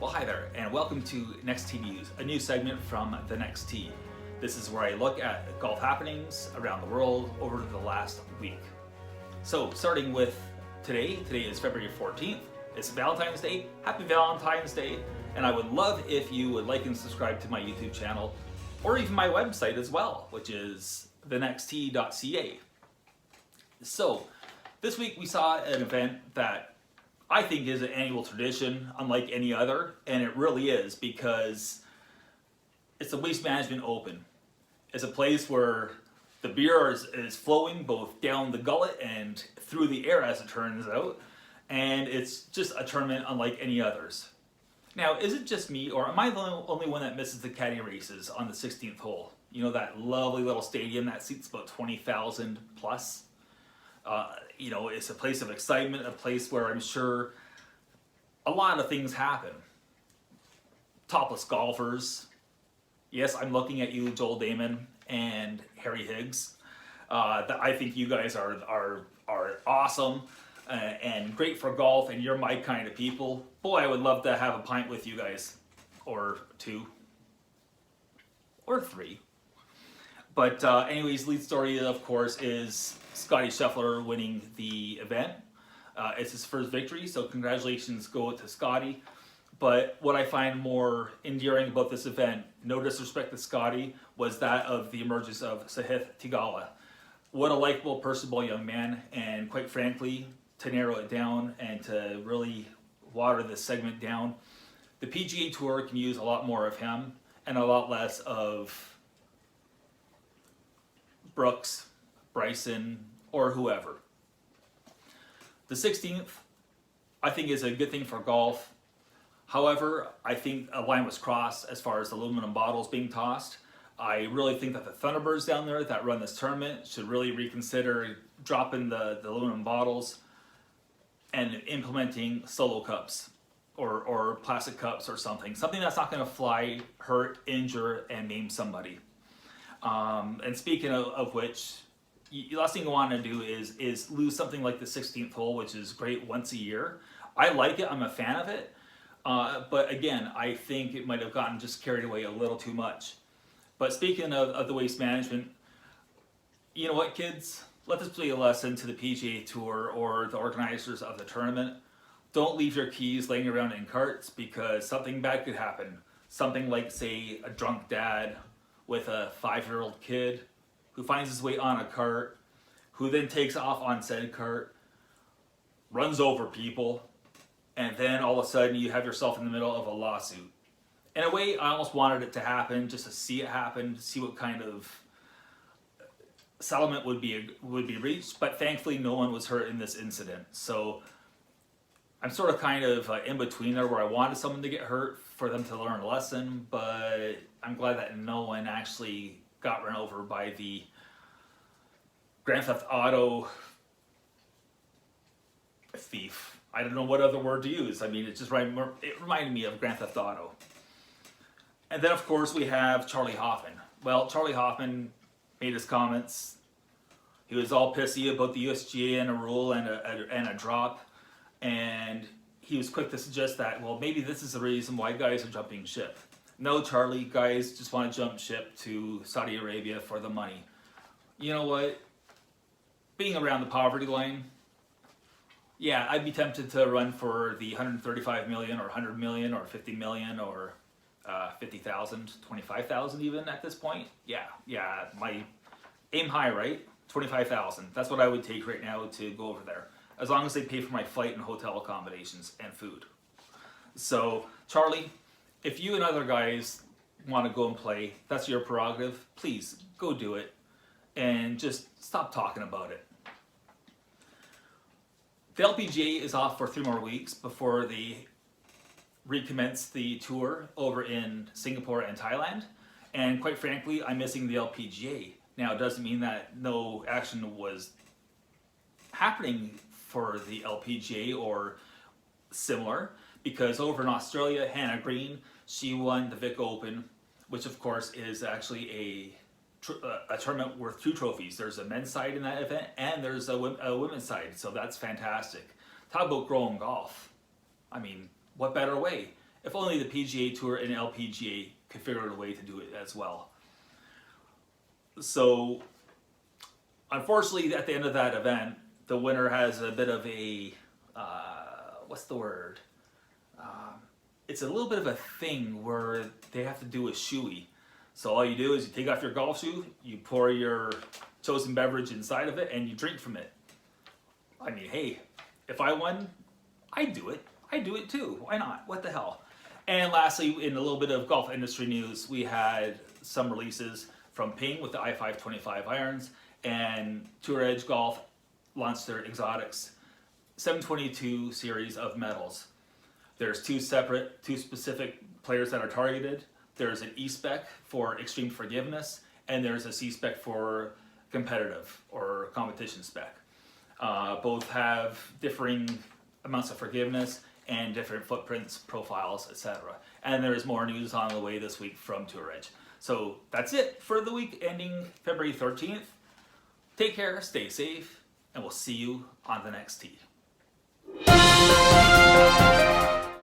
Well, hi there, and welcome to Next Tee News, a new segment from the Next Tee. This is where I look at golf happenings around the world over the last week. So, starting with today is February 14th. It's Valentine's Day. Happy Valentine's Day. And I would love if you would like and subscribe to my YouTube channel, or even my website as well, which is thenextt.ca. So, this week we saw an event that I think is an annual tradition unlike any other, and it really is, because it's the Waste Management Open. It's a place where the beer is flowing both down the gullet and through the air, as it turns out, and it's just a tournament unlike any others. Now, is it just me, or am I the only one that misses the caddy races on the 16th hole? You know, that lovely little stadium that seats about 20,000 plus? You know, it's a place of excitement, a place where I'm sure a lot of things happen. Topless golfers. Yes, I'm looking at you, Joel Damon and Harry Higgs. I think you guys are awesome and great for golf, and you're my kind of people. Boy, I would love to have a pint with you guys, or two, or three. But anyways, lead story, of course, is Scottie Scheffler winning the event. It's his first victory, so congratulations go to Scottie. But what I find more endearing about this event, no disrespect to Scottie, was that of the emergence of Sahith Theegala. What a likable, personable young man, and quite frankly, to narrow it down and to really water this segment down, the PGA Tour can use a lot more of him and a lot less of Brooks, Bryson, or whoever. The 16th, I think, is a good thing for golf. However, I think a line was crossed as far as aluminum bottles being tossed. I really think that the Thunderbirds down there that run this tournament should really reconsider dropping the aluminum bottles and implementing solo cups or plastic cups or something. Something that's not going to fly, hurt, injure, and maim somebody. And speaking of which, the last thing you want to do is lose something like the 16th hole, which is great once a year. I like it. I'm a fan of it. But again, I think it might have gotten just carried away a little too much. But speaking of the waste management, you know what, kids? Let this be a lesson to the PGA Tour or the organizers of the tournament. Don't leave your keys laying around in carts, because something bad could happen. Something like, say, a drunk dad with a 5-year-old kid who finds his way on a cart, who then takes off on said cart, runs over people, and then all of a sudden you have yourself in the middle of a lawsuit. In a way, I almost wanted it to happen just to see it happen, to see what kind of settlement would be reached, but thankfully no one was hurt in this incident. So I'm sort of kind of in between there, where I wanted someone to get hurt for them to learn a lesson, but I'm glad that no one actually got run over by the Grand Theft Auto thief. I don't know what other word to use. I mean, it reminded me of Grand Theft Auto. And then, of course, we have Charlie Hoffman. Well, Charlie Hoffman made his comments. He was all pissy about the USGA and a rule and a drop. And he was quick to suggest that, well, maybe this is the reason why guys are jumping ship. No, Charlie, guys just want to jump ship to Saudi Arabia for the money. You know what? Being around the poverty line, yeah, I'd be tempted to run for the 135 million or 100 million or 50 million or 50,000, 25,000 even at this point. Yeah, my aim high, right? 25,000. That's what I would take right now to go over there, as long as they pay for my flight and hotel accommodations and food. So, Charlie, if you and other guys want to go and play, that's your prerogative. Please, go do it. And just stop talking about it. The LPGA is off for 3 more weeks before they recommence the tour over in Singapore and Thailand. And quite frankly, I'm missing the LPGA. Now, it doesn't mean that no action was happening for the LPGA or similar, because over in Australia, Hannah Green, she won the Vic Open, which of course is actually a tournament worth 2 trophies. There's a men's side in that event, and there's a women's side, so that's fantastic. Talk about growing golf. I mean, what better way? If only the PGA Tour and LPGA could figure out a way to do it as well. So, unfortunately, at the end of that event, the winner has a bit of a, what's the word? It's a little bit of a thing where they have to do a shoey. So all you do is you take off your golf shoe, you pour your chosen beverage inside of it, and you drink from it. I mean, hey, if I won, I'd do it. I'd do it too. Why not? What the hell? And lastly, in a little bit of golf industry news, we had some releases from Ping with the i5-25 irons, and Tour Edge Golf launched their Exotics 722 series of metals. There's two specific players that are targeted. There's an E-spec for extreme forgiveness, and there's a C-spec for competitive or competition spec. Both have differing amounts of forgiveness and different footprints, profiles, etc. And there's more news on the way this week from Tour Edge. So that's it for the week ending February 13th. Take care, stay safe, and we'll see you on the next tee.